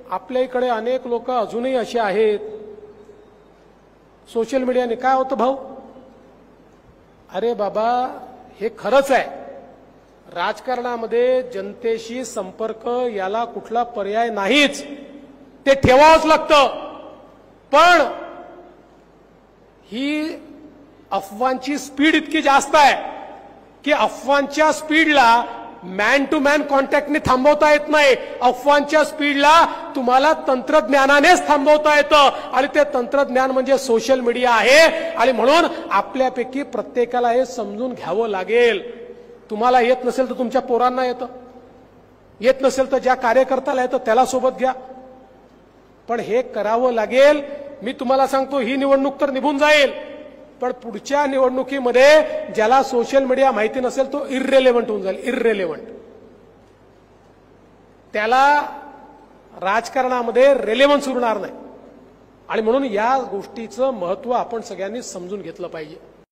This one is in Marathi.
आपल्या इकडे अनेक लोक अजूनही असे आहेत, सोशल मीडियाने काय होतं भाऊ, अरे बाबा हे खरंच आहे, राजकारणामध्ये जनतेशी संपर्क याला कुठला पर्याय नाहीच, ते ठेवावंच लागतं. पण ही अफवांची स्पीड इतकी जास्त आहे की अफवांच्या स्पीडला मॅन टू मॅन कॉन्टॅक्टने थांबवता येत नाही. अफवांच्या स्पीडला तुम्हाला तंत्रज्ञानानेच थांबवता येतं आणि ते तंत्रज्ञान म्हणजे सोशल मीडिया आहे. आणि म्हणून आपल्यापैकी प्रत्येकाला हे समजून घ्यावं लागेल. तुम्हाला येत नसेल तर तुमच्या पोरांना येतं, येत नसेल तर ज्या कार्यकर्त्याला येतं त्याला सोबत घ्या, पण हे करावं लागेल. मी तुम्हाला सांगतो ही निवडणूक तर निघून जाईल, पण पुढच्या निवडणुकीमध्ये ज्याला सोशल मीडिया माहिती नसेल तो इर्रेलेव्हंट होऊन जाईल, इर्रेलेव्हंट. त्याला राजकारणामध्ये रेलेव्हन्स उरणार नाही. आणि म्हणून या गोष्टीचं महत्त्व आपण सगळ्यांनी समजून घेतलं पाहिजे.